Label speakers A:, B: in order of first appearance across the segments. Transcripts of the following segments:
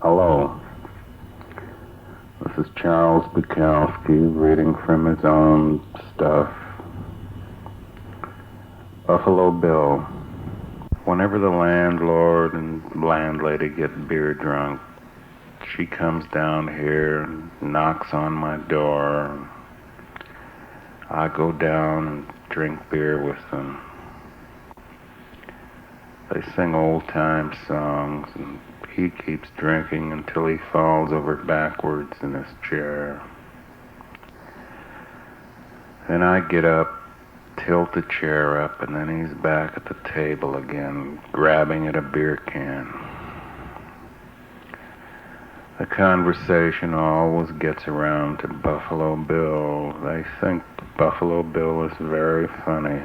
A: Hello, this is Charles Bukowski reading from his own stuff. Buffalo Bill. Whenever the landlord and landlady get beer drunk, she comes down here and knocks on my door. I go down and drink beer with them. They sing old-time songs, and he keeps drinking until he falls over backwards in his chair. Then I get up, tilt the chair up, and then he's back at the table again, grabbing at a beer can. The conversation always gets around to Buffalo Bill. They think Buffalo Bill is very funny.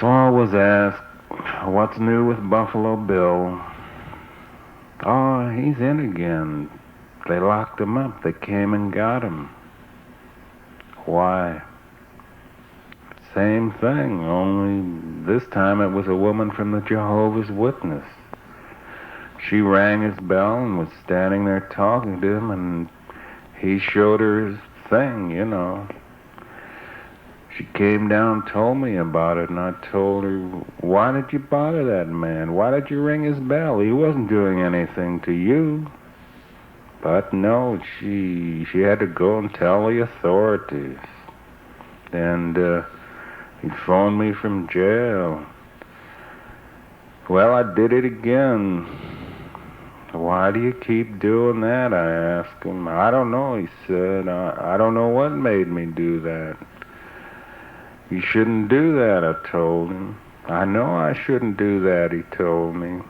A: So I was asked, what's new with Buffalo Bill? Oh, he's in again. They locked him up. They came and got him. Why? Same thing, only this time it was a woman from the Jehovah's Witness. She rang his bell and was standing there talking to him, and he showed her his thing, you know. She came down and told me about it, and I told her, why did you bother that man? Why did you ring his bell? He wasn't doing anything to you. But no, she had to go and tell the authorities. And he phoned me from jail. Well, I did it again. Why do you keep doing that? I asked him. I don't know, he said. I don't know what made me do that. You shouldn't do that, I told him. I know I shouldn't do that, he told me.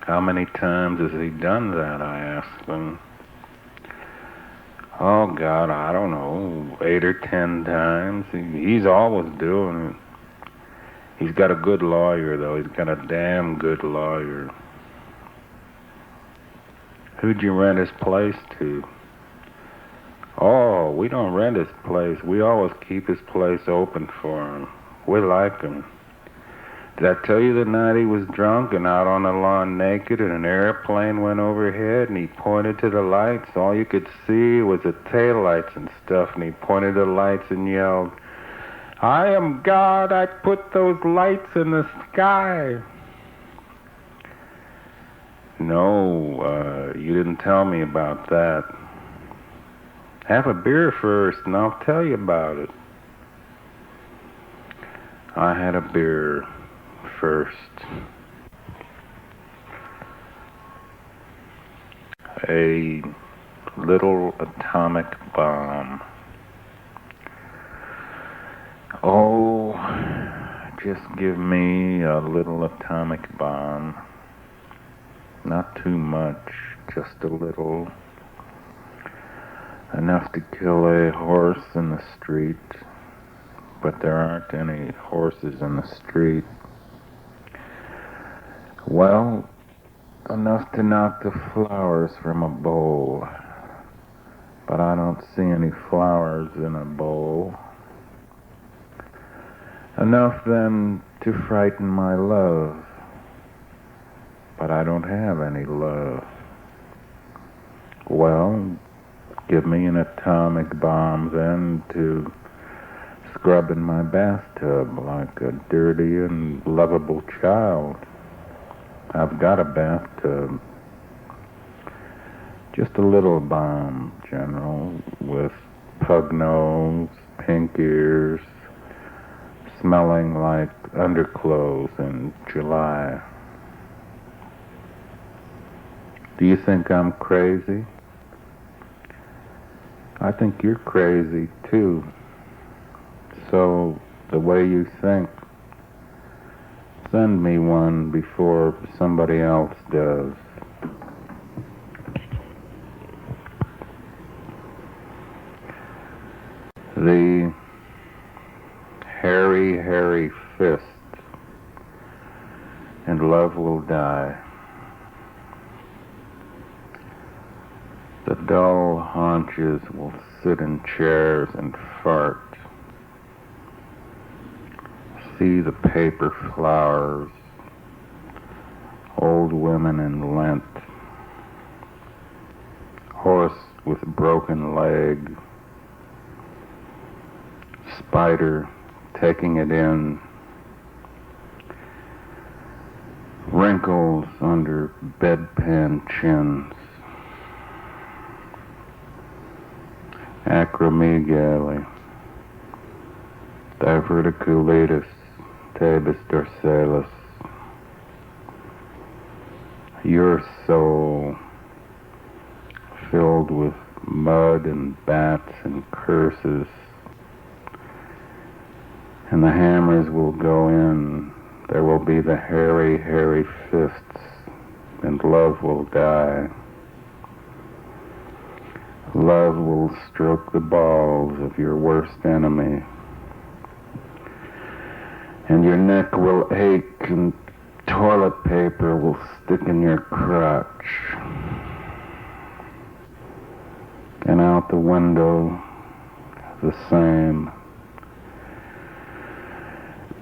A: How many times has he done that, I asked him. Oh, God, I don't know, 8 or 10 times. He's always doing it. He's got a good lawyer, though. He's got a damn good lawyer. Who'd you rent his place to? Oh, we don't rent his place. We always keep his place open for him. We like him. Did I tell you the night he was drunk and out on the lawn naked and an airplane went overhead and he pointed to the lights? All you could see was the taillights and stuff, and he pointed to the lights and yelled, I am God, I put those lights in the sky. No, you didn't tell me about that. Have a beer first, and I'll tell you about it. I had a beer first. A little atomic bomb. Oh, just give me a little atomic bomb. Not too much, just a little. Enough to kill a horse in the street, but there aren't any horses in the street. Well, enough to knock the flowers from a bowl, but I don't see any flowers in a bowl. Enough then to frighten my love, but I don't have any love. Well, give me an atomic bomb then to scrub in my bathtub like a dirty and lovable child. I've got a bathtub. Just a little bomb, General, with pug nose, pink ears, smelling like underclothes in July. Do you think I'm crazy? I think you're crazy, too. So, the way you think, send me one before somebody else does. The hairy, hairy fist, and love will die. The dull haunches will sit in chairs and fart. See the paper flowers old women in Lent, horse with broken leg, spider taking it in, wrinkles under bedpan chins, acromegaly, diverticulitis, tabes dorsalis, your soul filled with mud and bats and curses, and the hammers will go in. There will be the hairy, hairy fists, and love will die. Love will stroke the balls of your worst enemy, and your neck will ache, and toilet paper will stick in your crotch. And out the window, the same.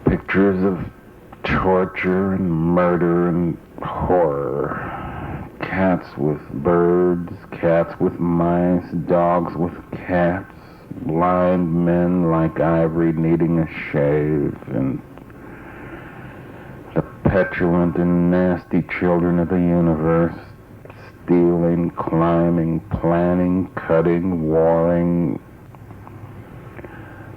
A: Pictures of torture and murder and horror. Cats with birds, cats with mice, dogs with cats, blind men like ivory needing a shave, and the petulant and nasty children of the universe, stealing, climbing, planning, cutting, warring.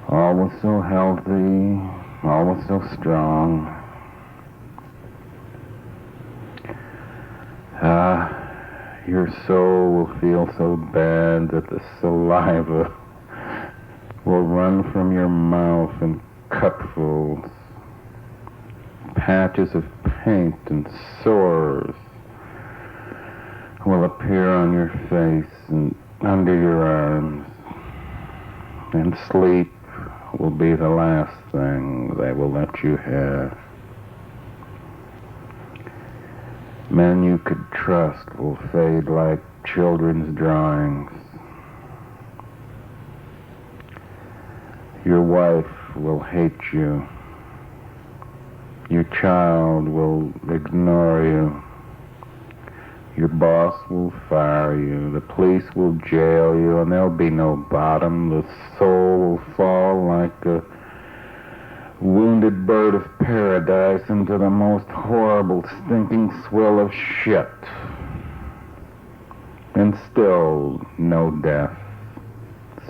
A: All was so healthy, all was so strong. Your soul will feel so bad that the saliva will run from your mouth in cupfuls. Patches of paint and sores will appear on your face and under your arms, and sleep will be the last thing they will let you have. Men you could trust will fade like children's drawings. Your wife will hate you. Your child will ignore you. Your boss will fire you. The police will jail you, and there'll be no bottom. The soul will fall like a wounded bird of paradise into the most horrible, stinking swill of shit. And still no death.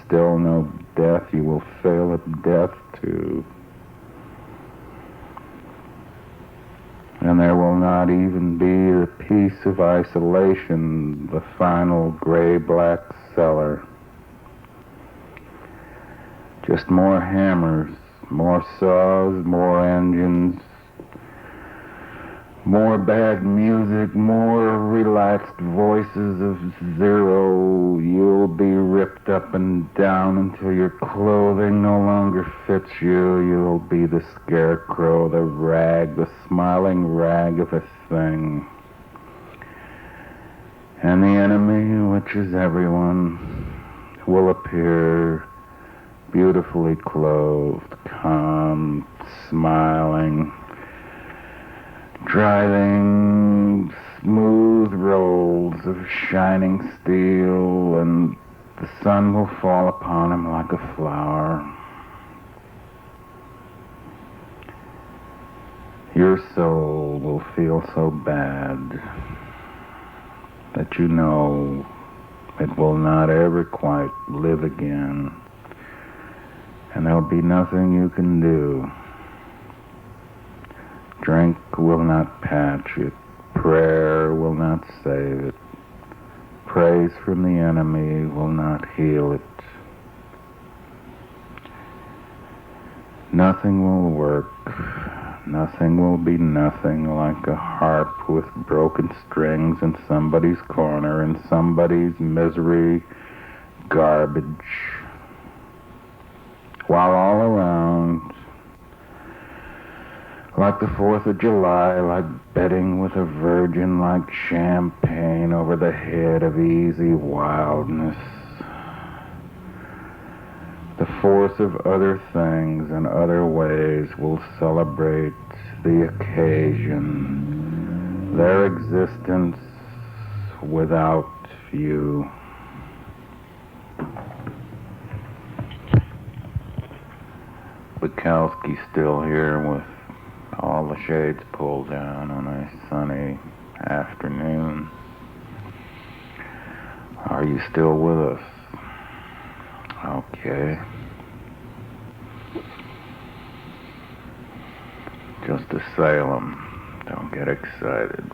A: Still no death. You will fail at death, too. And there will not even be the peace of isolation, the final gray-black cellar. Just more hammers, more saws, more engines, more bad music, more relaxed voices of zero. You'll be ripped up and down until your clothing no longer fits you. You'll be the scarecrow, the rag, the smiling rag of a thing. And the enemy, which is everyone, will appear beautifully clothed, calm, smiling, driving smooth rolls of shining steel, and the sun will fall upon him like a flower. Your soul will feel so bad that you know it will not ever quite live again, and there'll be nothing you can do. Drink will not patch it. Prayer will not save it. Praise from the enemy will not heal it. Nothing will work. Nothing will be nothing like a harp with broken strings in somebody's corner and somebody's misery garbage. While all around, like the 4th of July, like betting with a virgin, like champagne over the head of easy wildness. The force of other things and other ways will celebrate the occasion, their existence without you. Bukowski still here with all the shades pulled down on a sunny afternoon. Are you still with us? Okay. Just a Salem. Don't get excited.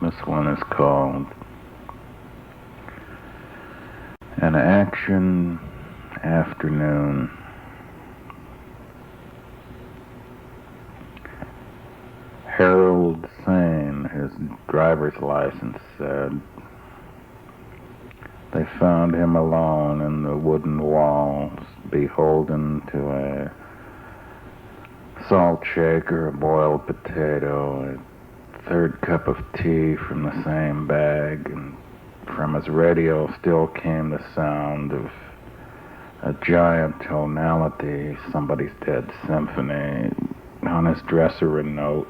A: This one is called An Action Afternoon. Harold Sane, his driver's license said. They found him alone in the wooden walls, beholden to a salt shaker, a boiled potato, a third cup of tea from the same bag, and from his radio still came the sound of a giant tonality, somebody's dead symphony. On his dresser a note.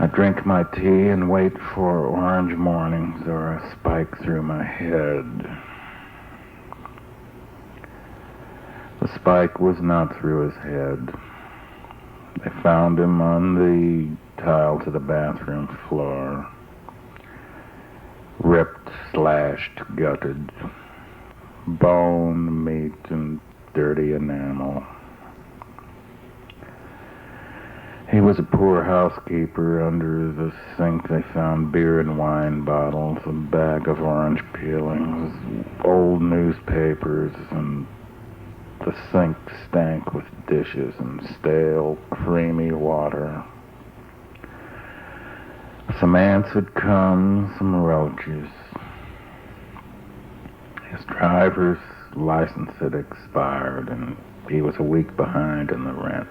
A: I drink my tea and wait for orange mornings or a spike through my head. The spike was not through his head. They found him on the tile to the bathroom floor. Ripped, slashed, gutted. Bone, meat, and dirty enamel. He was a poor housekeeper. Under the sink they found beer and wine bottles, a bag of orange peelings, old newspapers, and the sink stank with dishes and stale, creamy water. Some ants had come, some roaches. His driver's license had expired, and he was a week behind in the rent.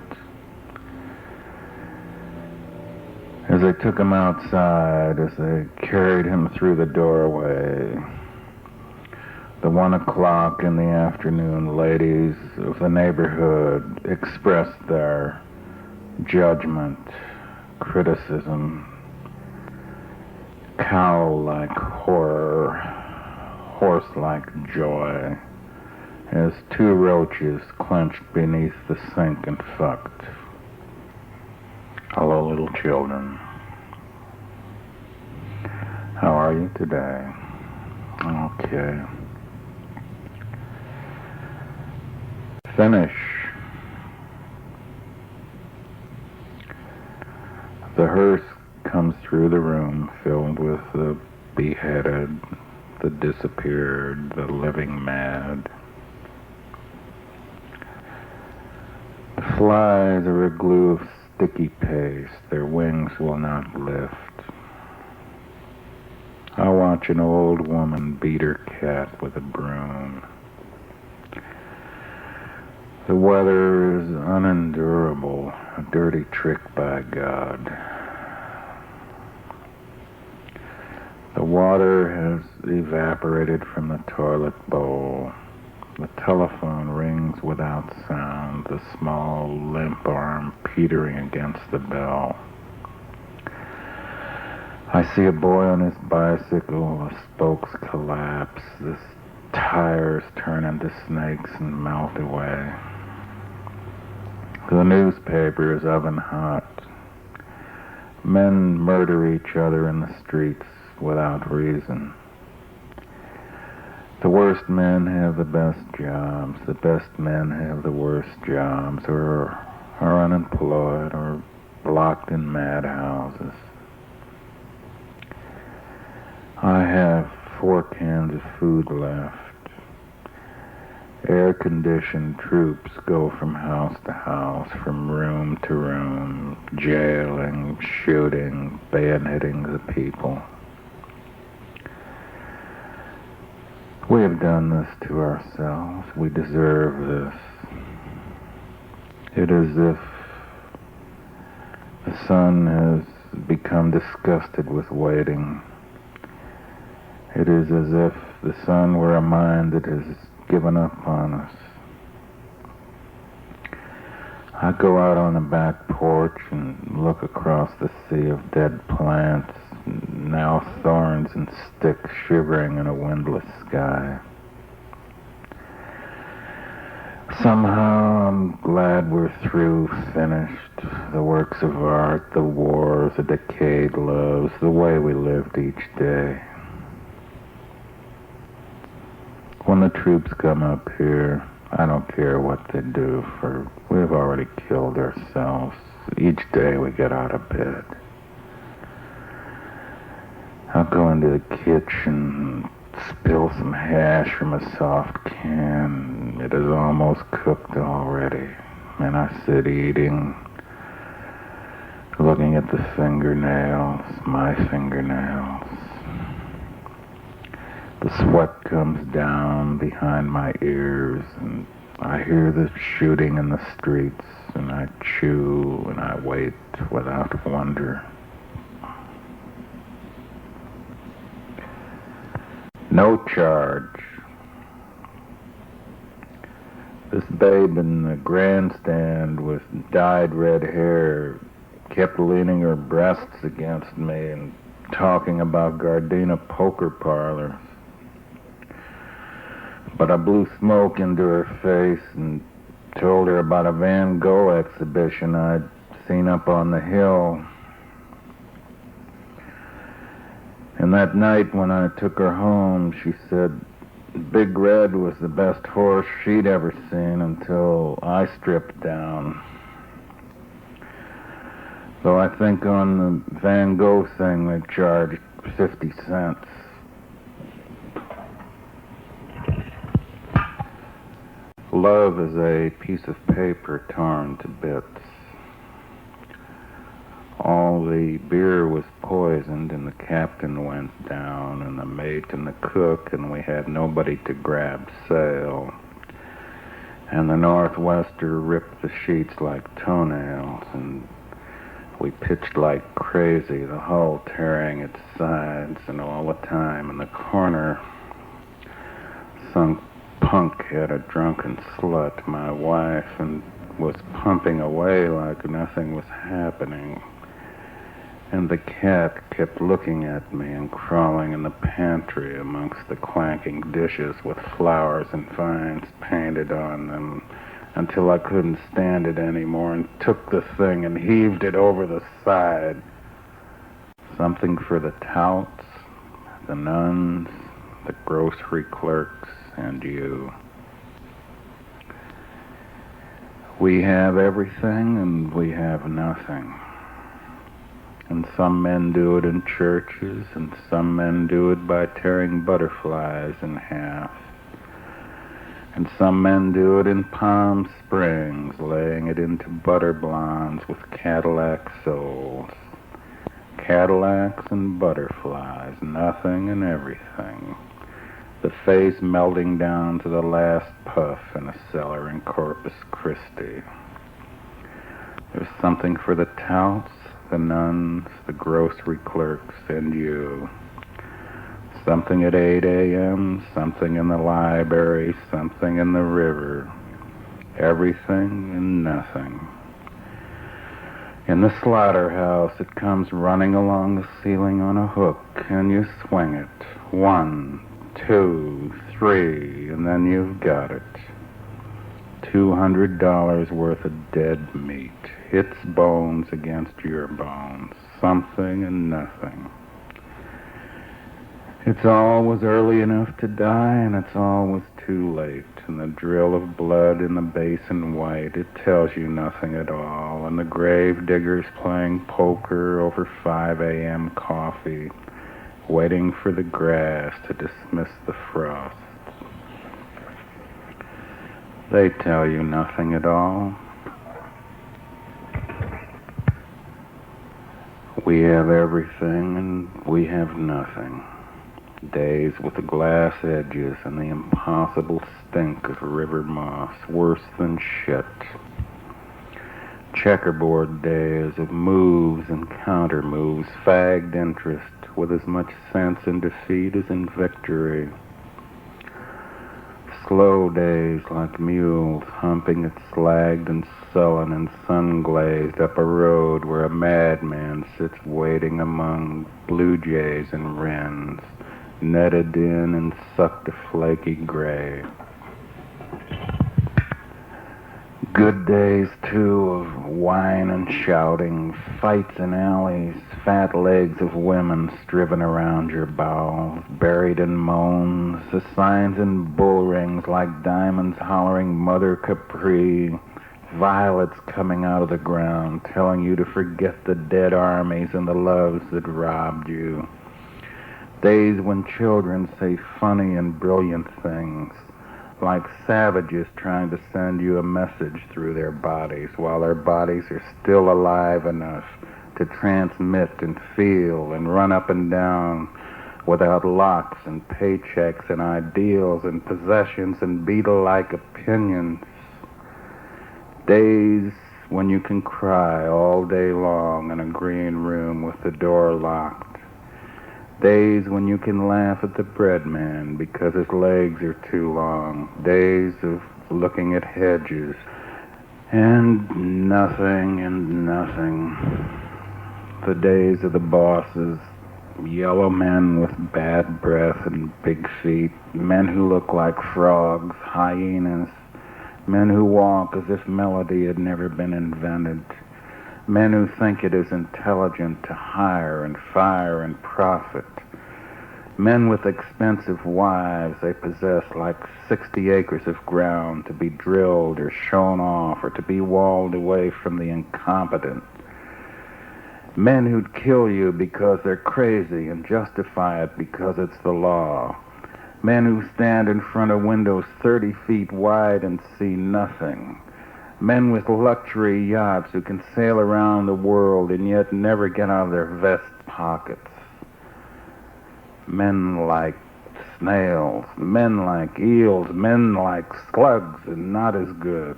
A: As they took him outside, as they carried him through the doorway, the 1 o'clock in the afternoon ladies of the neighborhood expressed their judgment, criticism, cow-like horror, horse-like joy, as 2 roaches clenched beneath the sink and fucked. Hello, little children. How are you today? Okay. Finish. The hearse comes through the room filled with the beheaded, the disappeared, the living mad. The flies are a glue of sticky paste. Their wings will not lift. I watch an old woman beat her cat with a broom. The weather is unendurable, a dirty trick by God. The water has evaporated from the toilet bowl. The telephone rings without sound, the small, limp arm petering against the bell. I see a boy on his bicycle, the spokes collapse, the tires turn into snakes and melt away. The newspaper is oven hot. Men murder each other in the streets without reason. The worst men have the best jobs. The best men have the worst jobs, or are unemployed, or locked in madhouses. I have 4 cans of food left. Air-conditioned troops go from house to house, from room to room, jailing, shooting, bayoneting the people. We have done this to ourselves. We deserve this. It is as if the sun has become disgusted with waiting. It is as if the sun were a mind that has given up on us. I go out on the back porch and look across the sea of dead plants, now thorns and sticks shivering in a windless sky. Somehow I'm glad we're through, finished. The works of art, the wars, the decayed loves, the way we lived each day. When the troops come up here, I don't care what they do, for we've already killed ourselves. Each day we get out of bed. I'll go into the kitchen, spill some hash from a soft can. It is almost cooked already. And I sit eating, looking at the fingernails, my fingernails. The sweat comes down behind my ears, and I hear the shooting in the streets, and I chew and I wait without wonder. No charge. This babe in the grandstand with dyed red hair kept leaning her breasts against me and talking about Gardena poker parlors. But I blew smoke into her face and told her about a Van Gogh exhibition I'd seen up on the hill. And that night when I took her home, she said Big Red was the best horse she'd ever seen until I stripped down. Though I think on the Van Gogh thing they charged 50 cents. Love is a piece of paper torn to bits. All the beer was poisoned and the captain went down and the mate and the cook, and we had nobody to grab sail. And the northwester ripped the sheets like toenails, and we pitched like crazy, the hull tearing its sides, and all the time in the corner some punk had a drunken slut, my wife, and was pumping away like nothing was happening. And the cat kept looking at me and crawling in the pantry amongst the clanking dishes with flowers and vines painted on them until I couldn't stand it anymore and took the thing and heaved it over the side. Something for the touts, the nuns, the grocery clerks, and you. We have everything and we have nothing. And some men do it in churches, and some men do it by tearing butterflies in half. And some men do it in Palm Springs, laying it into butter blondes with Cadillac souls. Cadillacs and butterflies, nothing and everything. The face melting down to the last puff in a cellar in Corpus Christi. There's something for the touts, the nuns, the grocery clerks, and you. Something at 8 a.m., something in the library, something in the river. Everything and nothing. In the slaughterhouse, it comes running along the ceiling on a hook, and you swing it. 1, 2, 3, and then you've got it. $200 worth of dead meat. Its bones against your bones. Something and nothing. It's always early enough to die, and it's always too late. And the drill of blood in the basin white, it tells you nothing at all. And the grave diggers playing poker over 5 a.m. coffee, waiting for the grass to dismiss the frost. They tell you nothing at all. We have everything and we have nothing. Days with the glass edges and the impossible stink of river moss, worse than shit. Checkerboard days of moves and counter moves, fagged interest with as much sense in defeat as in victory. slow days like mules humping it slagged and sullen and sun-glazed up a road where a madman sits waiting among blue jays and wrens, netted in and sucked to flaky gray. Good days, too, of wine and shouting, fights in alleys, fat legs of women striven around your bowels, buried in moans, the signs in bull rings like diamonds hollering Mother Capri, violets coming out of the ground telling you to forget the dead armies and the loves that robbed you. Days when children say funny and brilliant things, like savages trying to send you a message through their bodies while their bodies are still alive enough to transmit and feel and run up and down without locks and paychecks and ideals and possessions and beetle-like opinions. Days when you can cry all day long in a green room with the door locked. Days when you can laugh at the bread man because his legs are too long. Days of looking at hedges and nothing and nothing. The days of the bosses, yellow men with bad breath and big feet, men who look like frogs, hyenas, men who walk as if melody had never been invented. Men who think it is intelligent to hire and fire and profit. Men with expensive wives they possess like 60 acres of ground to be drilled or shown off or to be walled away from the incompetent. Men who'd kill you because they're crazy and justify it because it's the law. Men who stand in front of windows 30 feet wide and see nothing. Men with luxury yachts who can sail around the world and yet never get out of their vest pockets. Men like snails, men like eels, men like slugs and not as good.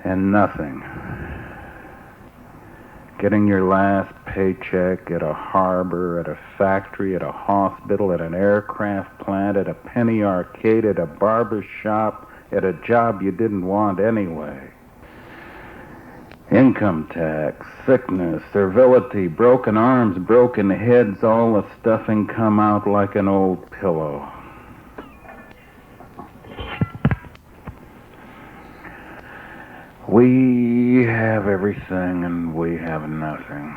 A: And nothing. Getting your last paycheck at a harbor, at a factory, at a hospital, at an aircraft plant, at a penny arcade, at a barber shop, at a job you didn't want anyway. Income tax, sickness, servility, broken arms, broken heads, all the stuffing come out like an old pillow. We have everything and we have nothing.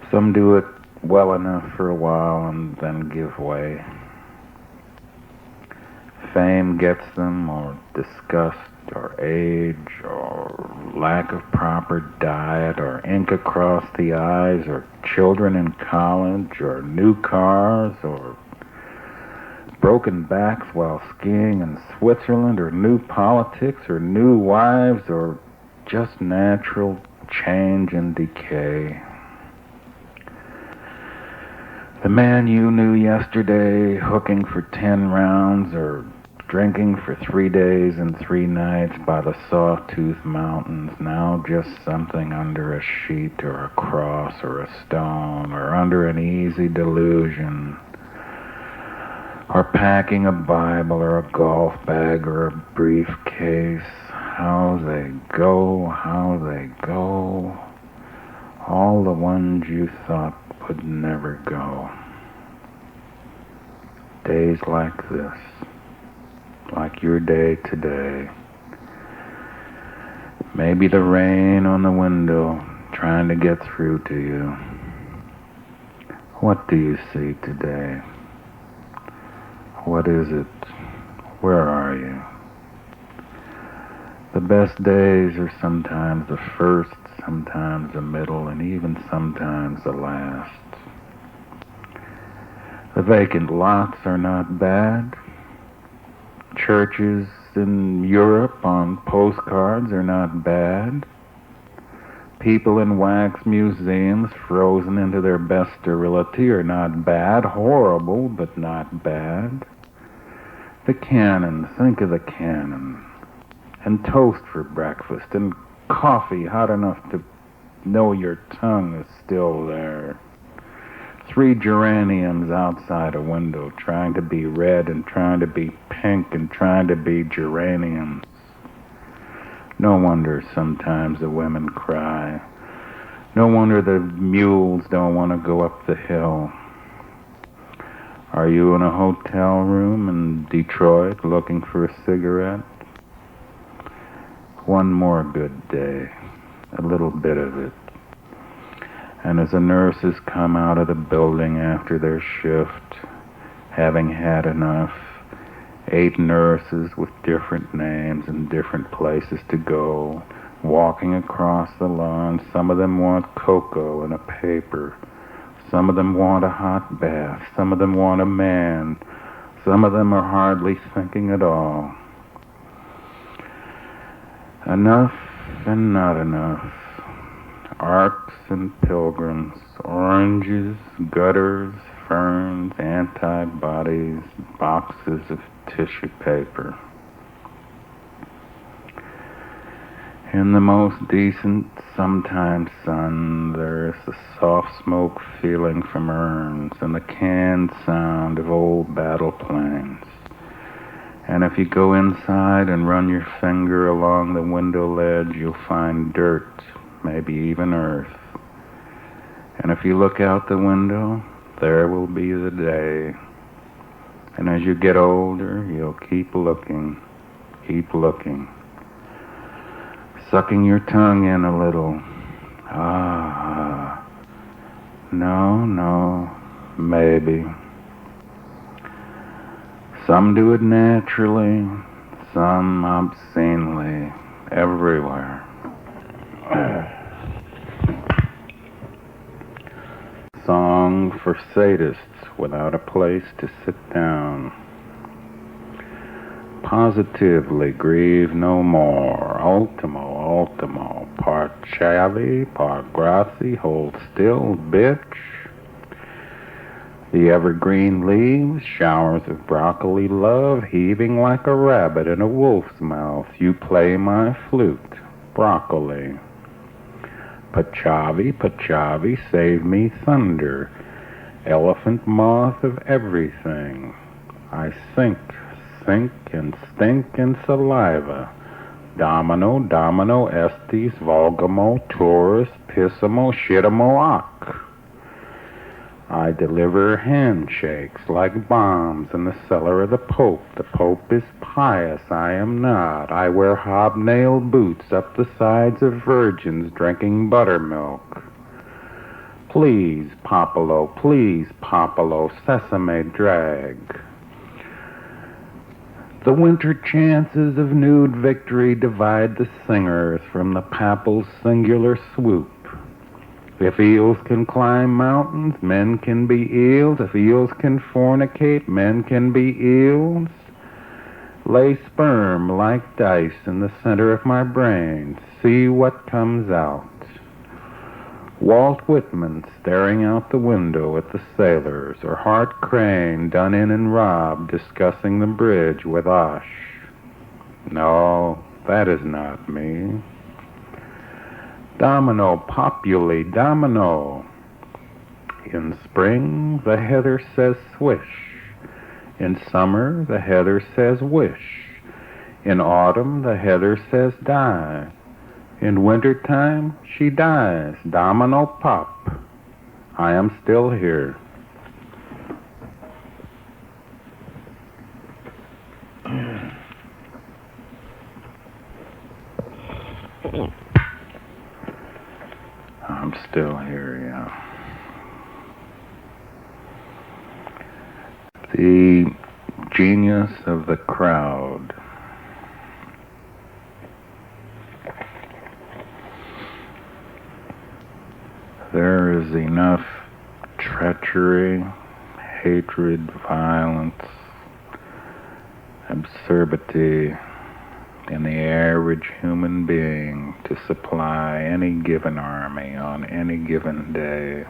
A: Some do it well enough for a while and then give way. Fame gets them, or disgust, or age, or lack of proper diet, or ink across the eyes, or children in college, or new cars, or broken backs while skiing in Switzerland, or new politics, or new wives, or just natural change and decay. The man you knew yesterday hooking for 10 rounds or drinking for 3 days and 3 nights by the Sawtooth Mountains, now just something under a sheet or a cross or a stone or under an easy delusion, or packing a Bible or a golf bag or a briefcase. How they go, all the ones you thought would never go. Days like this, like your day today. Maybe the rain on the window trying to get through to you. What do you see today? What is it? Where are you? The best days are sometimes the first, sometimes the middle, and even sometimes the last. The vacant lots are not bad. Churches in Europe on postcards are not bad. People in wax museums frozen into their best sterility are not bad. Horrible, but not bad. The canon, think of the canon. And toast for breakfast, and coffee hot enough to know your tongue is still there. 3 geraniums outside a window, trying to be red and trying to be pink and trying to be geraniums. No wonder sometimes the women cry. No wonder the mules don't want to go up the hill. Are you in a hotel room in Detroit looking for a cigarette? One more good day, a little bit of it. And as the nurses come out of the building after their shift, having had enough, 8 nurses with different names and different places to go, walking across the lawn. Some of them want cocoa and a paper. Some of them want a hot bath. Some of them want a man. Some of them are hardly thinking at all. Enough and not enough. Arcs and pilgrims, oranges, gutters, ferns, antibodies, boxes of tissue paper. In the most decent, sometimes sun, there is the soft smoke feeling from urns and the canned sound of old battle planes. And if you go inside and run your finger along the window ledge, you'll find dirt, maybe even earth. And if you look out the window, there will be the day. And as you get older, you'll keep looking, sucking your tongue in a little. Ah, no, maybe. Some do it naturally, some obscenely, everywhere. Song for sadists without a place to sit down. Positively grieve no more. Ultimo, par chavi, par grazi, hold still, bitch. The evergreen leaves, showers of broccoli love, heaving like a rabbit in a wolf's mouth. You play my flute, broccoli. Pachavi, save me thunder. Elephant moth of everything. I sink and stink in saliva. Domino, estes, vulgamo, taurus, pissimo, shitimo, ock. I deliver handshakes like bombs in the cellar of the Pope. The Pope is pious, I am not. I wear hobnailed boots up the sides of virgins drinking buttermilk. Please, Popolo, sesame drag. The winter chances of nude victory divide the singers from the papal's singular swoop. If eels can climb mountains, men can be eels. If eels can fornicate, men can be eels. Lay sperm like dice in the center of my brain. See what comes out. Walt Whitman staring out the window at the sailors, or Hart Crane, done in and robbed, discussing the bridge with Osh. No, that is not me. Domino, populi, domino. In spring, the heather says swish. In summer, the heather says wish. In autumn, the heather says die. In wintertime, she dies. Domino pop. I am still here. I'm still here, yeah. The genius of the crowd. There is enough treachery, hatred, violence, absurdity in the average human being to supply any given army on any given day.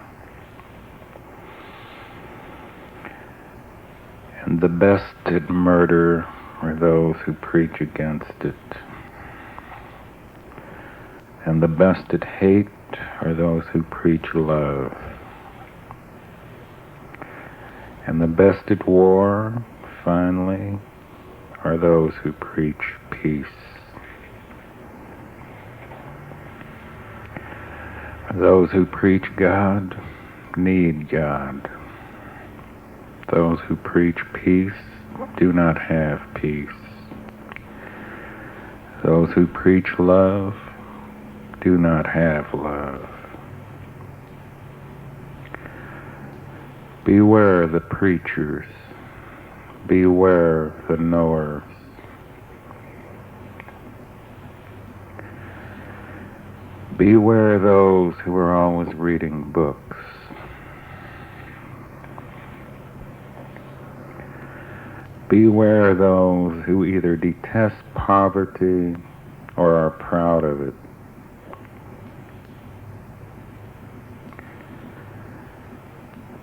A: And the best at murder are those who preach against it. And the best at hate are those who preach love. And the best at war, finally, are those who preach peace. Those who preach God need God. Those who preach peace do not have peace. Those who preach love do not have love. Beware the preachers. Beware the knowers. Beware those who are always reading books. Beware those who either detest poverty or are proud of it.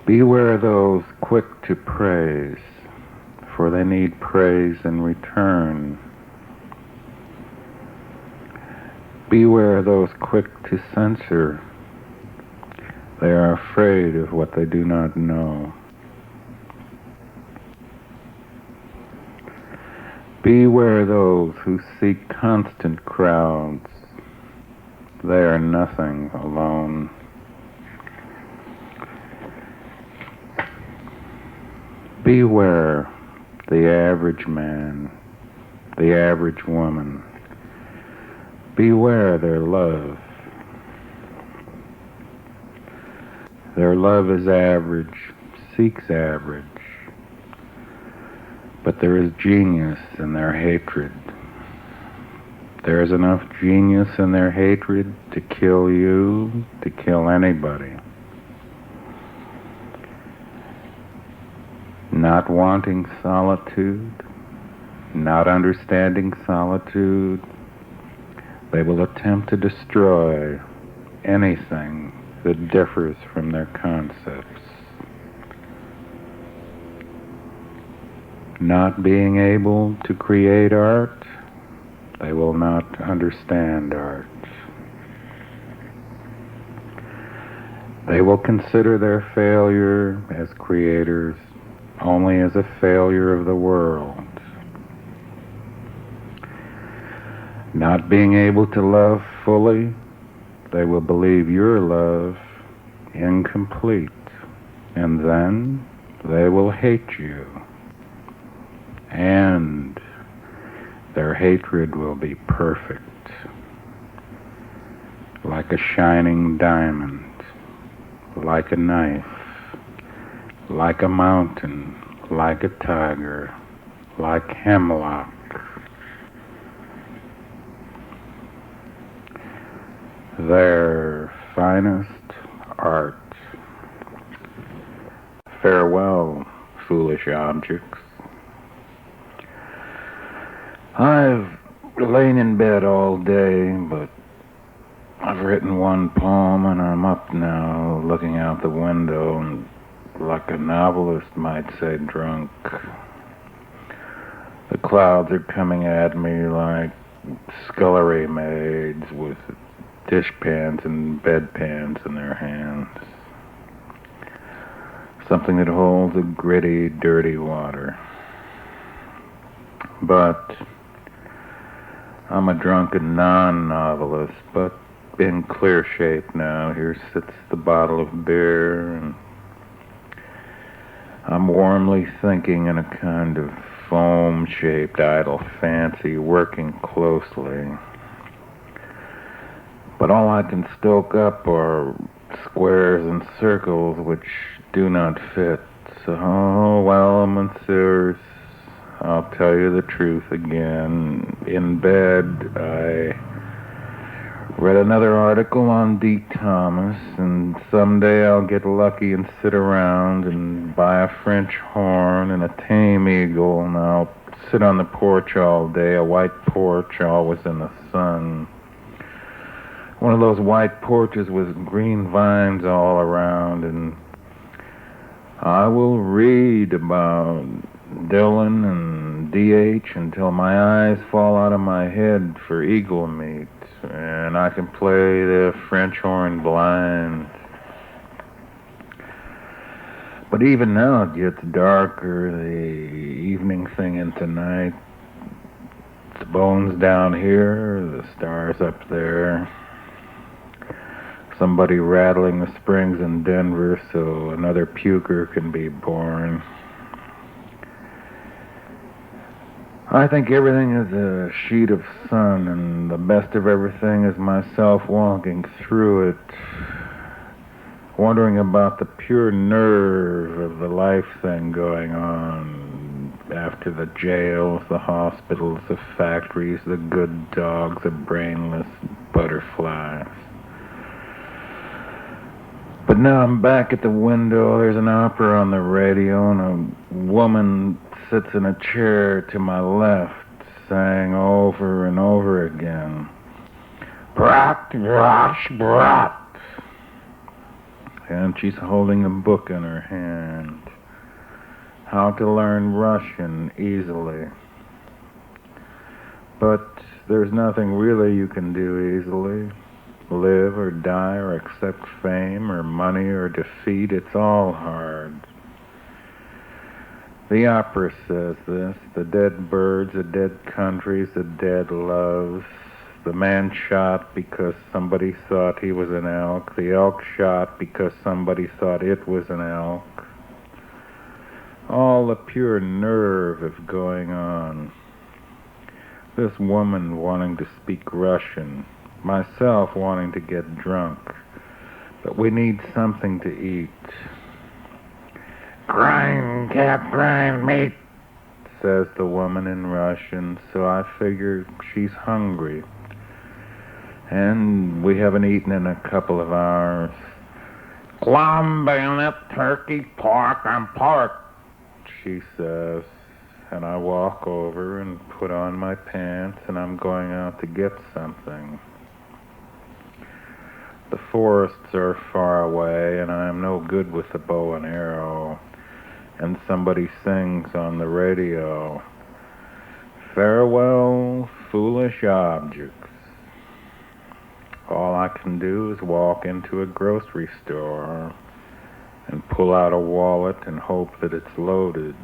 A: Beware those quick to praise, for they need praise in return. Beware those quick to censor. They are afraid of what they do not know. Beware those who seek constant crowds. They are nothing alone. Beware the average man, the average woman. Beware their love. Their love is average, seeks average. But there is genius in their hatred. There is enough genius in their hatred to kill you, to kill anybody. Not wanting solitude, not understanding solitude, they will attempt to destroy anything that differs from their concepts. Not being able to create art, they will not understand art. They will consider their failure as creators only as a failure of the world. Not being able to love fully, they will believe your love incomplete, and then they will hate you. And their hatred will be perfect, like a shining diamond, like a knife, like a mountain, like a tiger, like hemlock. Their finest art. Farewell, foolish objects. I've lain in bed all day, but I've written one poem and I'm up now, looking out the window and, like a novelist might say, drunk. The clouds are coming at me like scullery maids with dishpans and bedpans in their hands. Something that holds a gritty, dirty water. But I'm a drunken non-novelist, but in clear shape now. Here sits the bottle of beer, and I'm warmly thinking in a kind of foam-shaped idle fancy, working closely. But all I can stoke up are squares and circles which do not fit. So, well, messieurs, I'll tell you the truth again. In bed, I read another article on D. Thomas, and someday I'll get lucky and sit around and buy a French horn and a tame eagle, and I'll sit on the porch all day, a white porch always in the sun. One of those white porches with green vines all around, and I will read about Dylan and D.H. until my eyes fall out of my head for eagle meat, and I can play the French horn blind. But even now it gets darker, the evening thing into night. The bones down here, the stars up there. Somebody rattling the springs in Denver so another puker can be born. I think everything is a sheet of sun, and the best of everything is myself walking through it, wondering about the pure nerve of the life thing going on after the jails, the hospitals, the factories, the good dogs, the brainless butterflies. But now I'm back at the window. There's an opera on the radio, and a woman sits in a chair to my left, saying over and over again, "Brat, rash, brat." And she's holding a book in her hand. How to learn Russian easily. But there's nothing really you can do easily. Live or die or accept fame or money or defeat, it's all hard. The opera says this, the dead birds, the dead countries, the dead loves, the man shot because somebody thought he was an elk, the elk shot because somebody thought it was an elk. All the pure nerve of going on. This woman wanting to speak Russian, myself wanting to get drunk, but we need something to eat. "Grind, cat, grind meat," says the woman in Russian, so I figure she's hungry. And we haven't eaten in a couple of hours. "Lamb, bayonet, turkey, pork, and pork," she says. And I walk over and put on my pants, and I'm going out to get something. The forests are far away, and I am no good with the bow and arrow. And somebody sings on the radio, "Farewell, foolish objects." All I can do is walk into a grocery store and pull out a wallet and hope that it's loaded.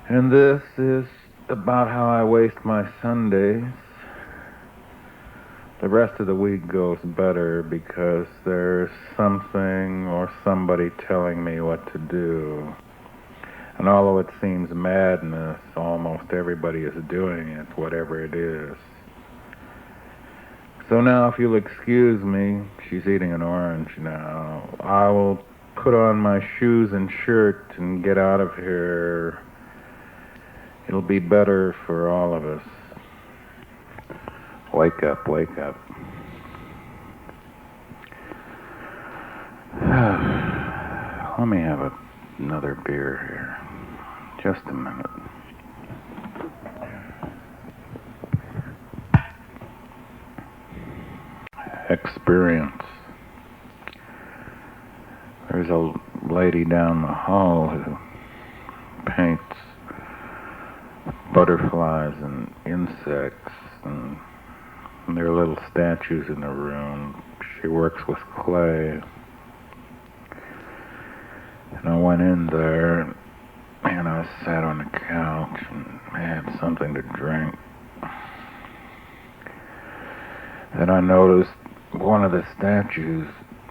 A: And this is about how I waste my Sundays. The rest of the week goes better because there's something or somebody telling me what to do. And although it seems madness, almost everybody is doing it, whatever it is. So now, if you'll excuse me, she's eating an orange now, I will put on my shoes and shirt and get out of here. It'll be better for all of us. Wake up, wake up. Let me have another beer here. Just a minute. Experience. There's a lady down the hall who paints butterflies and insects, and there are little statues in the room. She works with clay. And I went in there, and I sat on the couch and had something to drink. Then I noticed one of the statues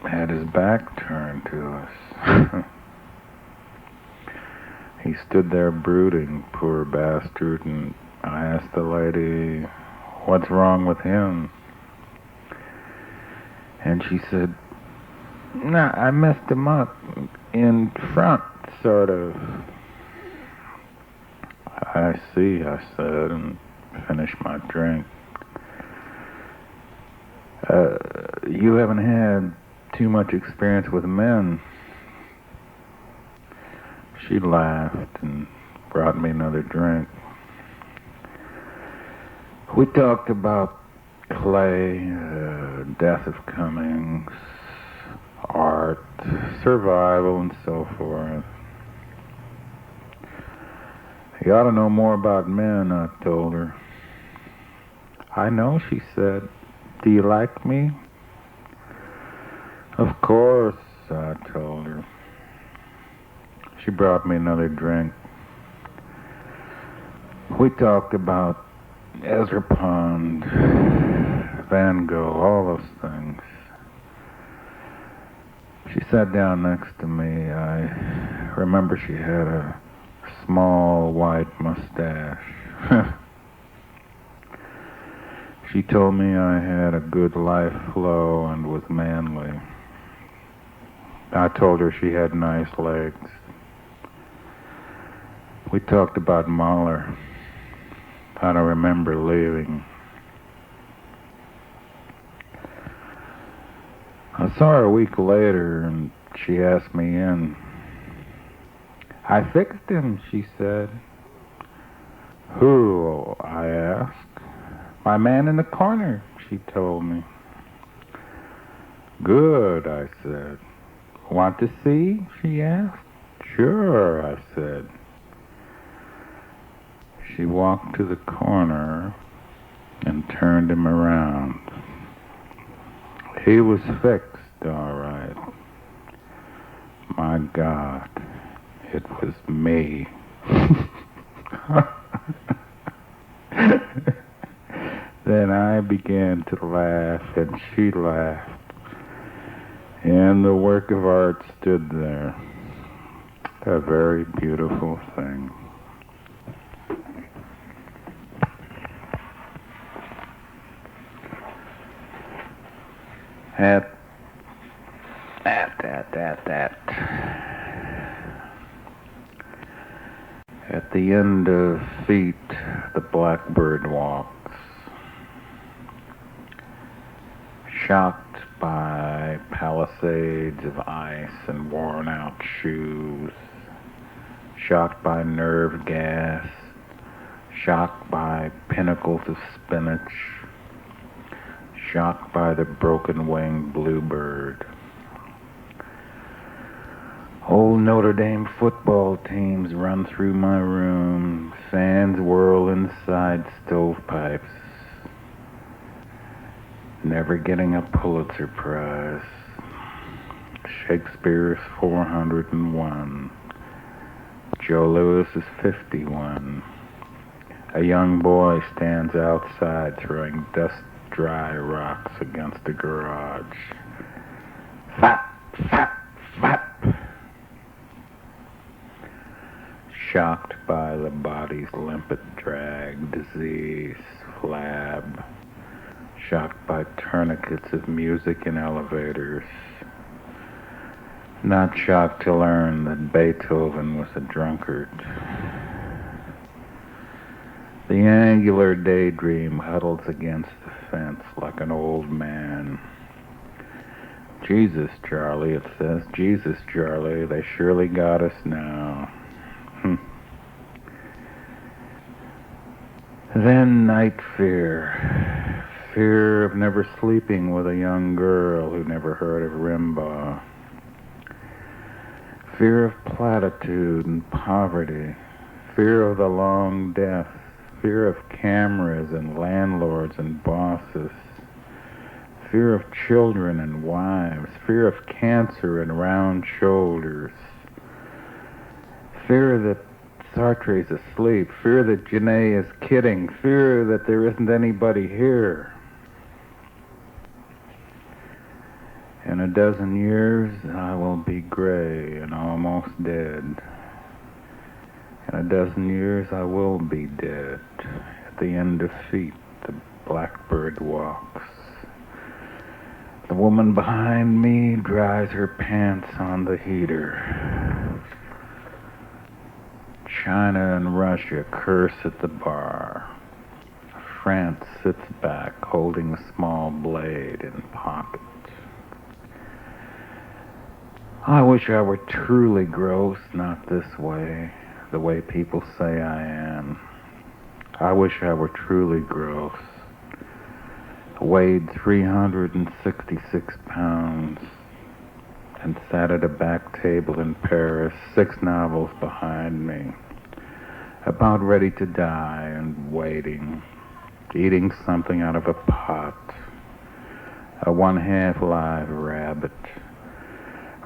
A: had his back turned to us. He stood there brooding, poor bastard, and I asked the lady, "What's wrong with him?" And she said, "Nah, I messed him up in front, sort of." "I see," I said, and finished my drink. You haven't had too much experience with men." She laughed and brought me another drink. We talked about clay, death of Cummings, art, survival, and so forth. "You ought to know more about men," I told her. "I know," she said. "Do you like me?" "Of course," I told her. She brought me another drink. We talked about Ezra Pound, Van Gogh, all those things. She sat down next to me. I remember she had a small white mustache. She told me I had a good life flow and was manly. I told her she had nice legs. We talked about Mahler. I don't remember leaving. I saw her a week later and she asked me in. I fixed him, she said. Who? I asked. My man in the corner, she told me. Good, I said. Want to see? She asked. Sure, I said. She walked to the corner and turned him around. He was fixed, all right. My God, it was me. Then I began to laugh, and she laughed. And the work of art stood there. A very beautiful thing. At the end of feet, the blackbird walks. Shocked by palisades of ice and worn-out shoes. Shocked by nerve gas. Shocked by pinnacles of spinach. Shocked by the broken-winged bluebird. Old Notre Dame football teams run through my room. Fans whirl inside stovepipes. Never getting a Pulitzer Prize. Shakespeare's 401. Joe Louis is 51. A young boy stands outside throwing dust-dry rocks against the garage. Fap, fap, fap. Shocked by the body's limpid drag, disease, flab. Shocked by tourniquets of music in elevators. Not shocked to learn that Beethoven was a drunkard. The angular daydream huddles against the fence like an old man. Jesus, Charlie, it says. Jesus, Charlie, they surely got us now. Then night fear. Fear of never sleeping with a young girl who never heard of Rimbaud. Fear of platitude and poverty. Fear of the long death. Fear of cameras and landlords and bosses. Fear of children and wives. Fear of cancer and round shoulders. Fear that Sartre's asleep. Fear that Janae is kidding. Fear that there isn't anybody here. In a dozen years, I will be gray and almost dead. In a dozen years, I will be dead. At the end of feet, the blackbird walks. The woman behind me dries her pants on the heater. China and Russia curse at the bar. France sits back, holding a small blade in pocket. I wish I were truly gross, not this way, the way people say I am. I wish I were truly gross. Weighed 366 pounds and sat at a back table in Paris, 6 novels behind me, about ready to die and waiting, eating something out of a pot, a 1/2 live rabbit,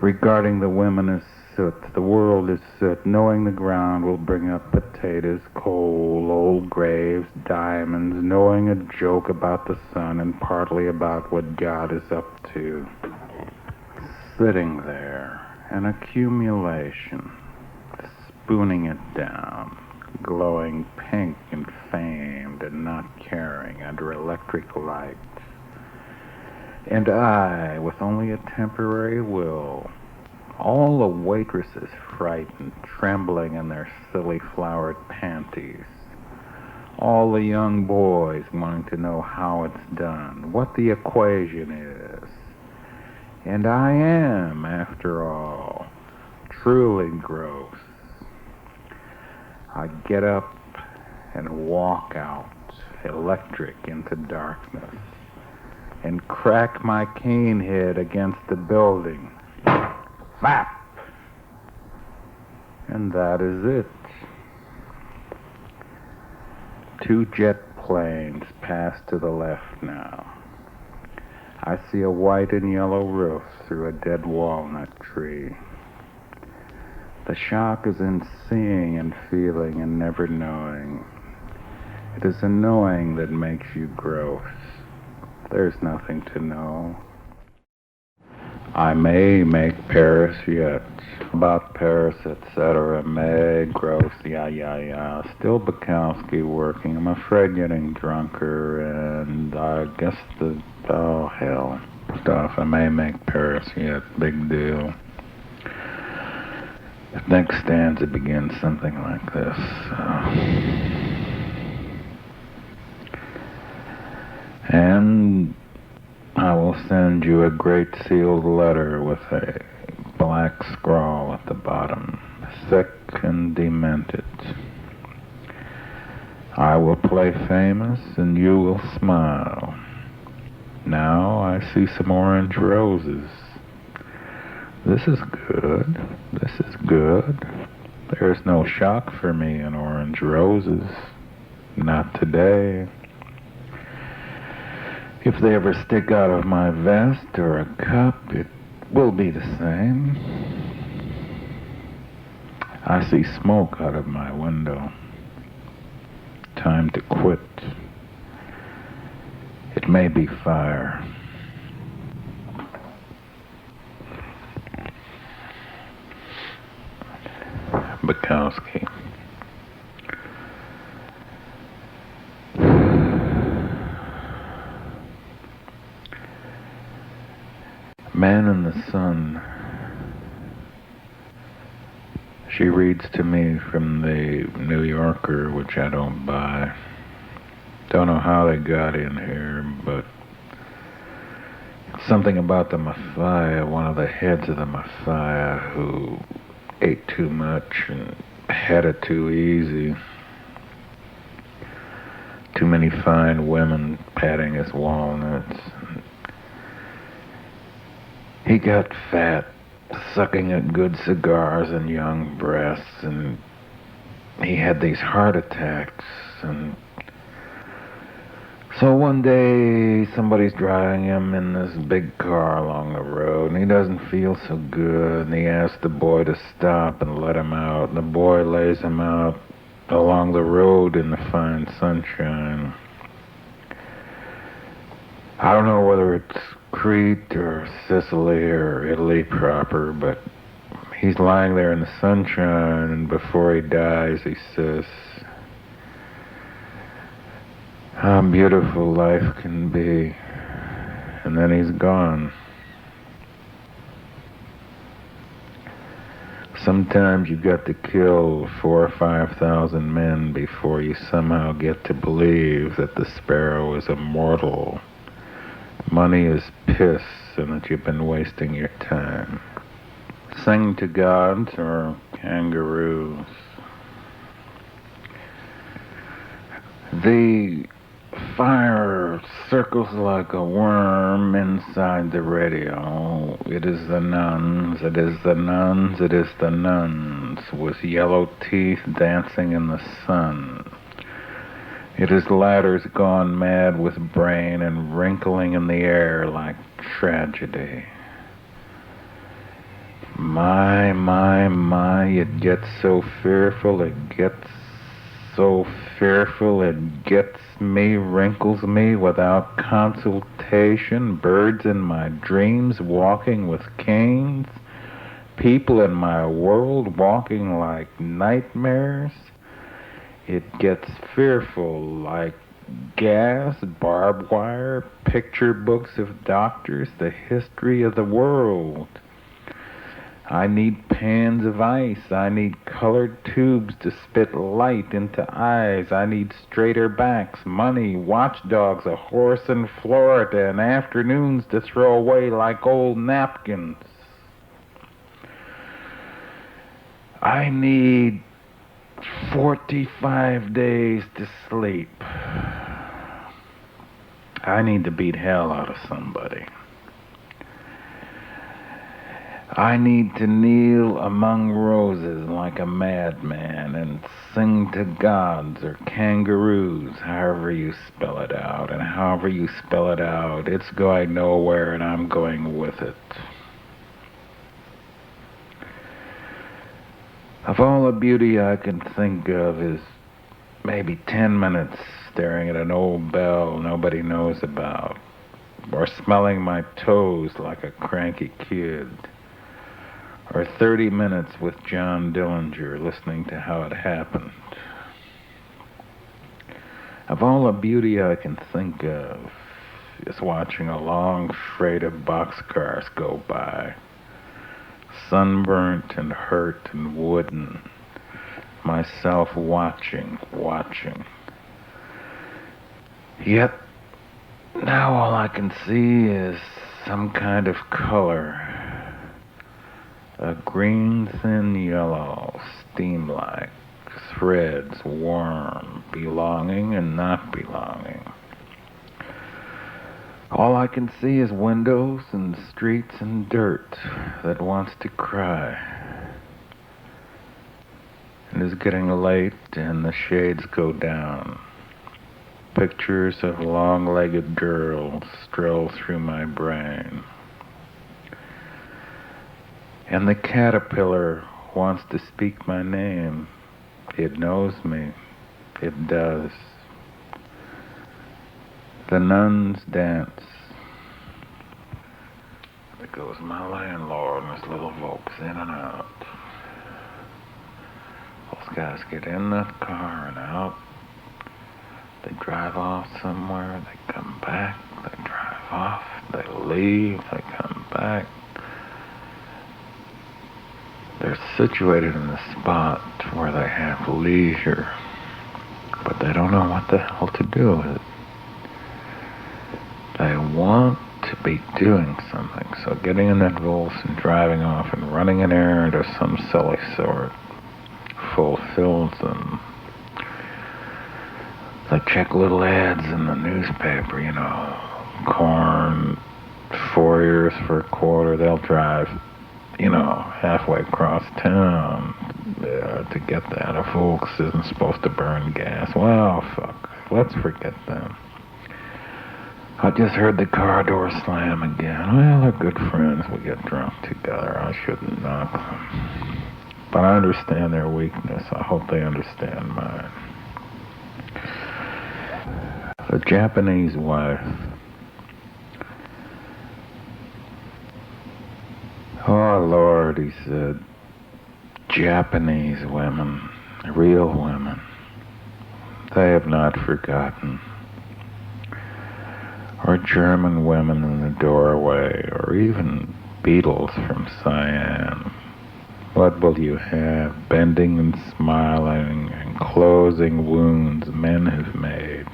A: regarding the women as soot. The world is soot. Knowing the ground will bring up potatoes, coal, old graves, diamonds. Knowing a joke about the sun and partly about what God is up to. Sitting there, an accumulation, spooning it down, glowing pink and famed and not caring under electric light. And I, with only a temporary will, all the waitresses frightened, trembling in their silly flowered panties, all the young boys wanting to know how it's done, what the equation is. And I am, after all, truly gross. I get up and walk out, electric, into darkness, and crack my cane head against the building. Bap! And that is it. 2 jet planes pass to the left now. I see a white and yellow roof through a dead walnut tree. The shock is in seeing and feeling and never knowing. It is a knowing that makes you gross. There's nothing to know. I may make Paris yet. About Paris, etc. May, gross, yeah. Still Bukowski working. I'm afraid getting drunker, and I guess oh hell, stuff. I may make Paris yet. Big deal. The next stanza begins something like this. And I will send you a great sealed letter with a black scrawl at the bottom, thick and demented. I will play famous and you will smile. Now I see some orange roses. This is good. This is good. There's no shock for me in orange roses. Not today. If they ever stick out of my vest or a cup, it will be the same. I see smoke out of my window. Time to quit. It may be fire. Bukowski. Man in the Sun. She reads to me from the New Yorker, which I don't buy. Don't know how they got in here, but something about the Messiah, one of the heads of the Messiah who ate too much and had it too easy. Too many fine women patting his walnuts. He got fat, sucking at good cigars and young breasts, and he had these heart attacks. And so one day, somebody's driving him in this big car along the road, and he doesn't feel so good, and he asks the boy to stop and let him out, and the boy lays him out along the road in the fine sunshine. I don't know whether it's Crete or Sicily or Italy proper, but he's lying there in the sunshine, and before he dies, he says, how beautiful life can be. And then he's gone. Sometimes you've got to kill 4,000 or 5,000 men before you somehow get to believe that the sparrow is immortal. Money is piss, and that you've been wasting your time. Sing to gods or kangaroos. The fire circles like a worm inside the radio. It is the nuns, it is the nuns, it is the nuns, with yellow teeth dancing in the sun. It is ladders gone mad with brain and wrinkling in the air like tragedy. My, it gets so fearful, it gets me, wrinkles me without consultation, birds in my dreams walking with canes, people in my world walking like nightmares. It gets fearful like gas, barbed wire, picture books of doctors, the history of the world. I need pans of ice. I need colored tubes to spit light into eyes. I need straighter backs, money, watchdogs, a horse in Florida, and afternoons to throw away like old napkins. I need 45 days to sleep. I need to beat hell out of somebody. I need to kneel among roses like a madman and sing to gods or kangaroos, however you spell it out. And however you spell it out, it's going nowhere and I'm going with it. Of all the beauty I can think of is maybe 10 minutes staring at an old bell nobody knows about, or smelling my toes like a cranky kid, or 30 minutes with John Dillinger listening to how it happened. Of all the beauty I can think of is watching a long freight of boxcars go by, sunburnt and hurt and wooden, myself watching. Yet, now all I can see is some kind of color. A green thin yellow, steam-like, threads, warm, belonging and not belonging. All I can see is windows and streets and dirt that wants to cry. It is getting late and the shades go down. Pictures of long-legged girls stroll through my brain. And the caterpillar wants to speak my name. It knows me. It does. The nuns dance. There goes my landlord and his little folks in and out. Those guys get in that car and out. They drive off somewhere. They come back. They drive off. They leave. They come back. They're situated in a spot where they have leisure, but they don't know what the hell to do with it. They want to be doing something, so getting in that Volks and driving off and running an errand of some silly sort fulfills them. They check little ads in the newspaper, corn, 4 years for a quarter. They'll drive halfway across town to get that. A Volks isn't supposed to burn gas. Well, fuck. Let's forget them. I just heard the car door slam again. Well, they're good friends. We get drunk together. I shouldn't knock them. But I understand their weakness. I hope they understand mine. The Japanese wife. Oh, Lord, he said, Japanese women, real women, they have not forgotten. Or German women in the doorway, or even beetles from Siam. What will you have, bending and smiling and closing wounds men have made?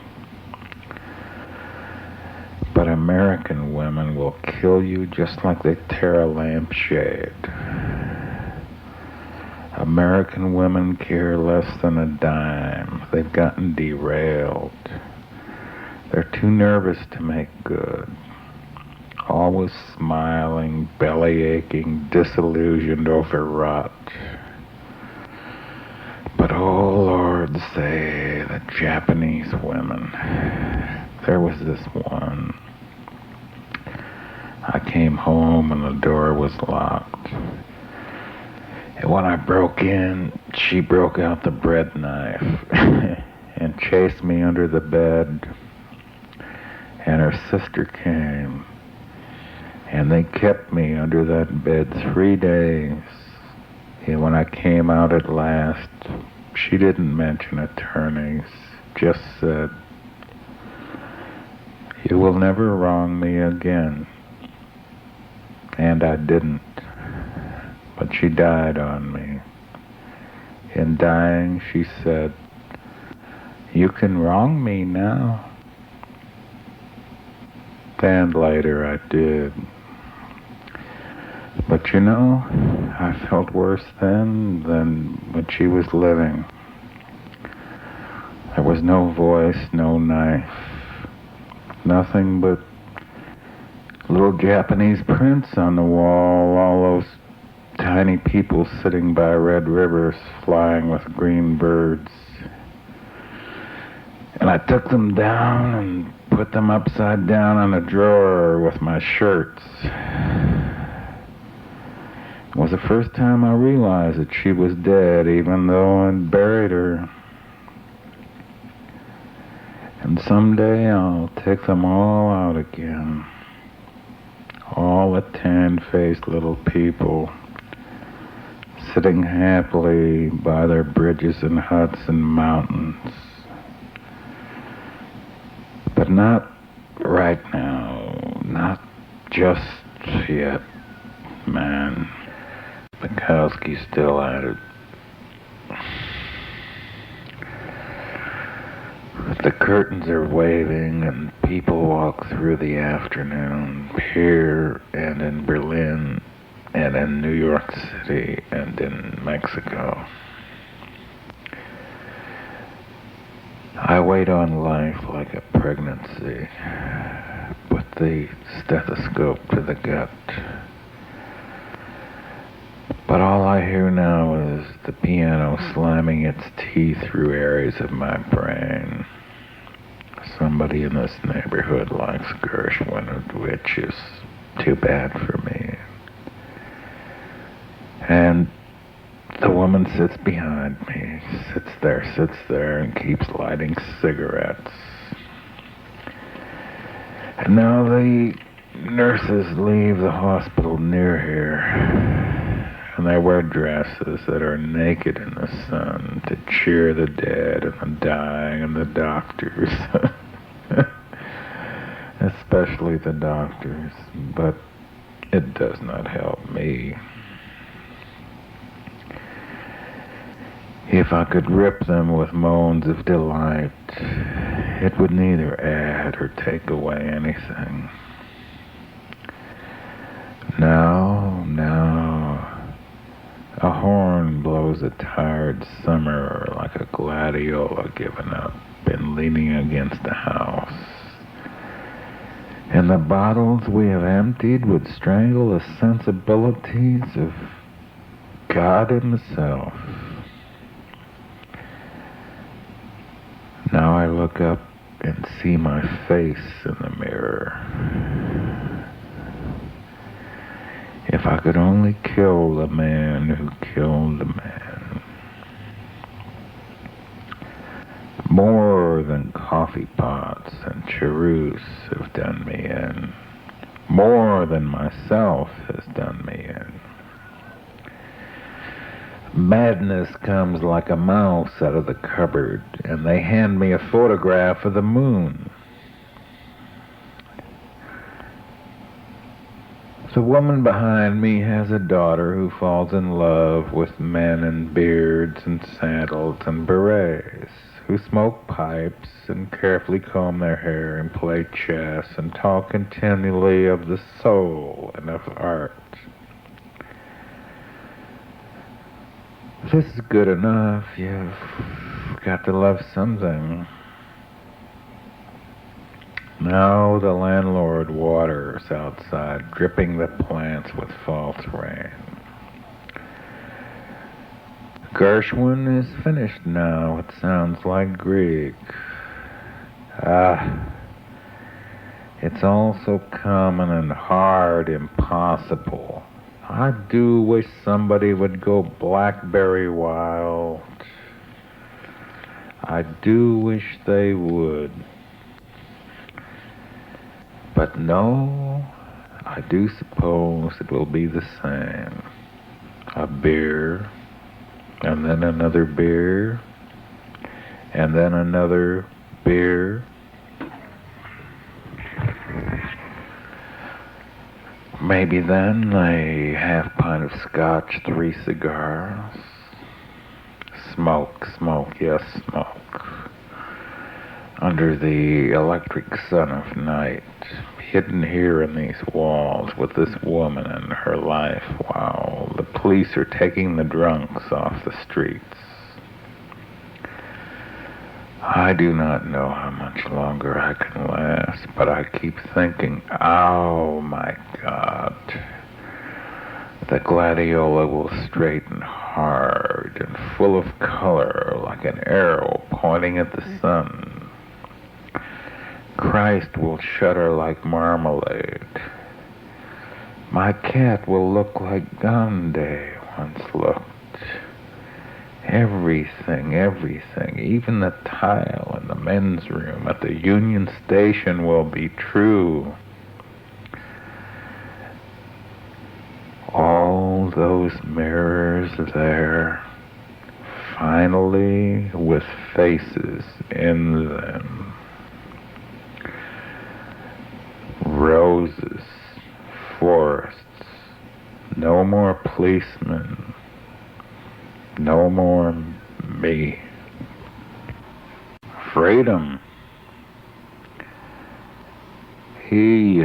A: But American women will kill you just like they tear a lampshade. American women care less than a dime. They've gotten derailed. They're too nervous to make good. Always smiling, belly aching, disillusioned, overwrought. But oh Lord, say the Japanese women. There was this one. I came home and the door was locked. When I broke in, she broke out the bread knife and chased me under the bed. And her sister came, and they kept me under that bed 3 days. And when I came out at last, she didn't mention attorneys, just said, "You will never wrong me again." And I didn't. But she died on me. In dying, she said, "You can wrong me now." And later I did. But you know, I felt worse then than when she was living. There was no voice, no knife, nothing but little Japanese prints on the wall, all those tiny people sitting by red rivers flying with green birds. And I took them down and put them upside down in a drawer with my shirts. It was the first time I realized that she was dead, even though I'd buried her. And someday I'll take them all out again. All the tan-faced little people sitting happily by their bridges and huts and mountains. But not right now, not just yet, man. Bukowski's still at it. The curtains are waving and people walk through the afternoon here and in Berlin and in New York City and in Mexico. I wait on life like a pregnancy, with the stethoscope to the gut. But all I hear now is the piano slamming its teeth through areas of my brain. Somebody in this neighborhood likes Gershwin, which is too bad for me. And the woman sits behind me, sits there, and keeps lighting cigarettes. And now the nurses leave the hospital near here. And they wear dresses that are naked in the sun to cheer the dead and the dying and the doctors. Especially the doctors. But it does not help me. If I could rip them with moans of delight, it would neither add or take away anything. Now, a horn blows a tired summer like a gladiola given up and leaning against a house. And the bottles we have emptied would strangle the sensibilities of God himself. Now I look up and see my face in the mirror. If I could only kill the man who killed the man. More than coffee pots and cheroots have done me in. More than myself has done me in. Madness comes like a mouse out of the cupboard, and they hand me a photograph of the moon. The woman behind me has a daughter who falls in love with men in beards and sandals and berets, who smoke pipes and carefully comb their hair and play chess and talk continually of the soul and of art. This is good enough. You've got to love something. Now the landlord waters outside, dripping the plants with false rain. Gershwin is finished now. It sounds like Greek. It's all so common and hard, impossible. I do wish somebody would go blackberry wild. I do wish they would. But no, I do suppose it will be the same. A beer, and then another beer, and then another beer. Maybe then a half pint of scotch, 3 cigars. Smoke, yes, smoke. Under the electric sun of night, hidden here in these walls with this woman and her life while the police are taking the drunks off the streets. I do not know how much longer I can last, but I keep thinking, oh my God, the gladiola will straighten hard and full of color like an arrow pointing at the sun. Christ will shudder like marmalade. My cat will look like Gandhi once looked. Everything, even the tile in the men's room at the Union Station will be true. All those mirrors there, finally with faces in them. Roses, forests, no more policemen, no more me. Freedom. He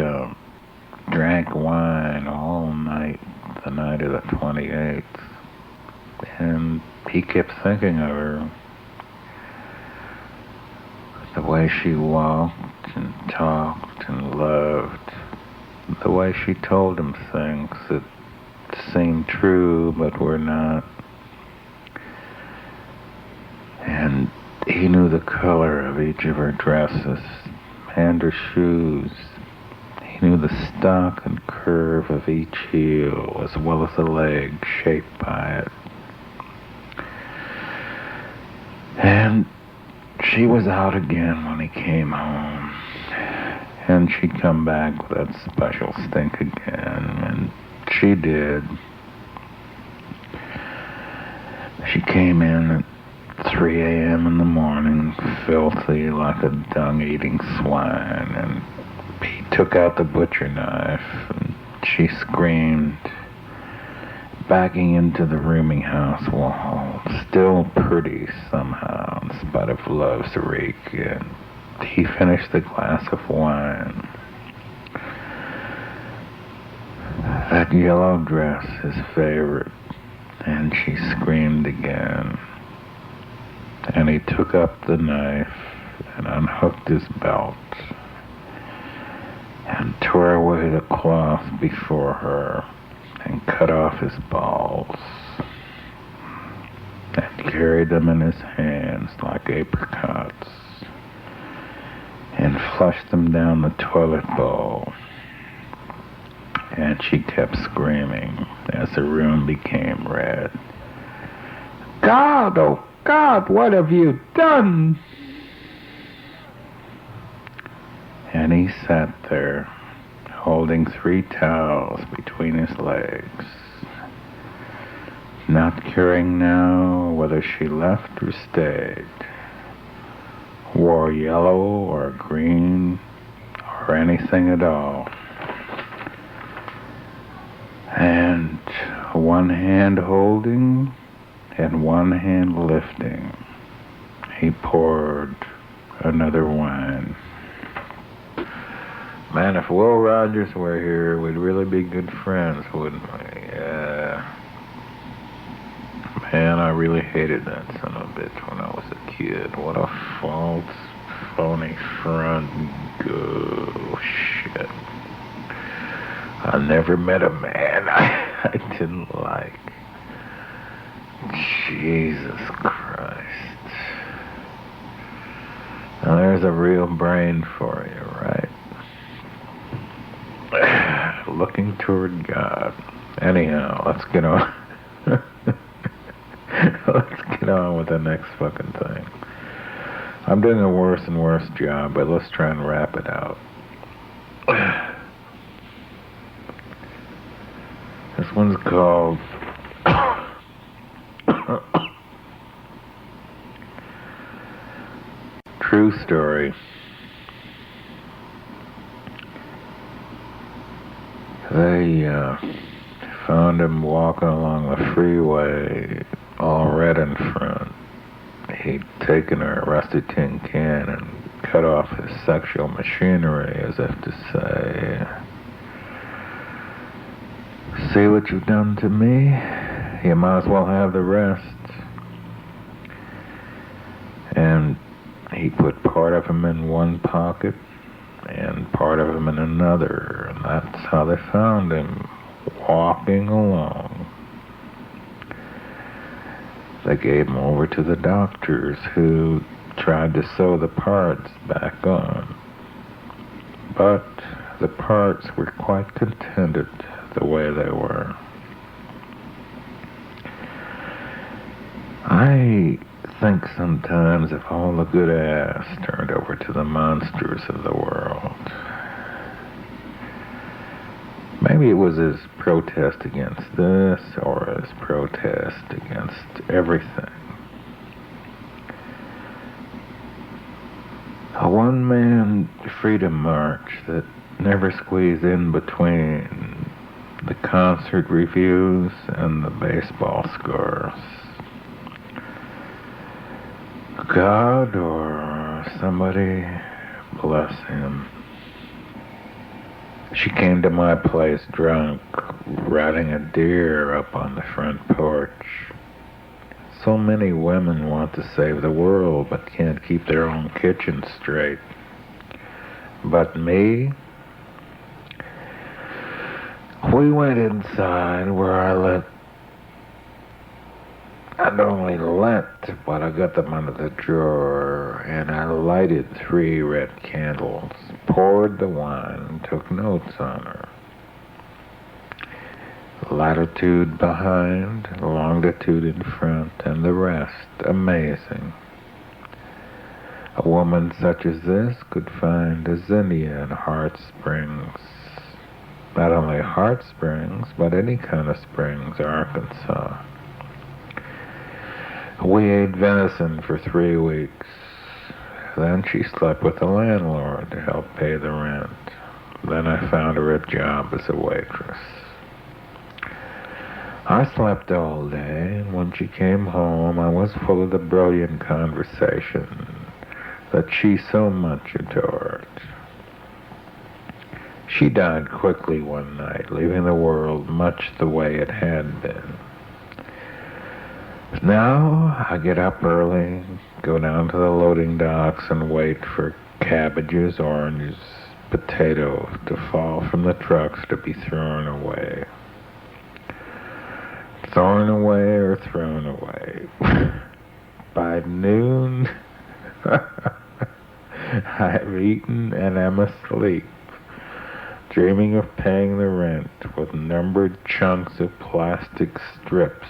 A: drank wine all night, the night of the 28th, and he kept thinking of her. The way she walked and talked and loved, the way she told him things that seemed true but were not. And he knew the color of each of her dresses and her shoes. He knew the stock and curve of each heel as well as the leg shaped by it. And she was out again when he came home. And she'd come back with that special stink again. And she did. She came in at 3 a.m. in the morning, filthy like a dung-eating swine, and he took out the butcher knife, and she screamed, backing into the rooming house wall, still pretty somehow, in spite of love's reek, and he finished the glass of wine. That yellow dress, his favorite, and she screamed again. And he took up the knife and unhooked his belt and tore away the cloth before her and cut off his balls and carried them in his hands like apricots and flushed them down the toilet bowl. And she kept screaming as the room became red. God, oh God, what have you done? And he sat there, holding 3 towels between his legs, not caring now whether she left or stayed, wore yellow or green or anything at all. And one hand holding and one hand lifting, he poured another wine. Man, if Will Rogers were here, we'd really be good friends, wouldn't we? Yeah. Man, I really hated that son of a bitch when I was a kid. What a false, phony front. Oh, shit. I never met a man I didn't like. Jesus Christ. Now there's a real brain for you, right? Looking toward God. Anyhow, let's get on. Let's get on with the next fucking thing. I'm doing a worse and worse job, but let's try and wrap it out. This one's called True Story. They found him walking along the freeway, all red in front. He'd taken a rusty tin can and cut off his sexual machinery as if to say, "See what you've done to me? You might as well have the rest." And he put part of him in one pocket and part of him in another, and that's how they found him, walking along. They gave him over to the doctors, who tried to sew the parts back on. But the parts were quite contented the way they were. I think sometimes if all the good ass turned over to the monsters of the world, maybe it was his protest against this or his protest against everything. A one-man freedom march that never squeezed in between the concert reviews and the baseball scores. God or somebody bless him. She came to my place drunk, riding a deer up on the front porch. So many women want to save the world but can't keep their own kitchen straight. But me? We went inside where I'd only let, but I got them under the drawer, and I lighted 3 red candles, poured the wine, and took notes on her. Latitude behind, longitude in front, and the rest amazing. A woman such as this could find a zinnia in Heart Springs. Not only Heart Springs, but any kind of springs, Arkansas. We ate venison for 3 weeks. Then she slept with the landlord to help pay the rent. Then I found her a job as a waitress. I slept all day, and when she came home, I was full of the brilliant conversation that she so much adored. She died quickly one night, leaving the world much the way it had been. Now, I get up early, go down to the loading docks and wait for cabbages, oranges, potatoes to fall from the trucks to be thrown away. Thrown away or thrown away. By noon, I've eaten and am asleep, dreaming of paying the rent with numbered chunks of plastic strips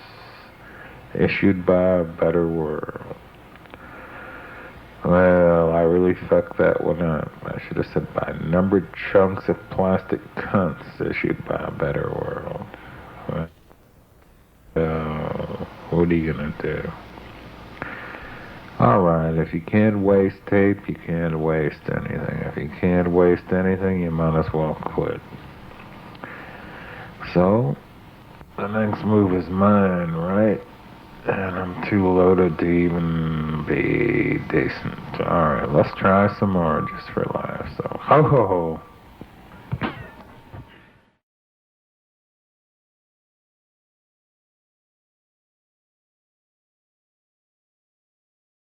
A: issued by a better world. Well, I really fucked that one up. I should have said by numbered chunks of plastic cunts issued by a better world. Well, what are you gonna do? Alright, if you can't waste tape, you can't waste anything. If you can't waste anything, you might as well quit. So, the next move is mine, right? And I'm too loaded to even be decent. Alright, let's try some more just for laughs. So, ho ho ho.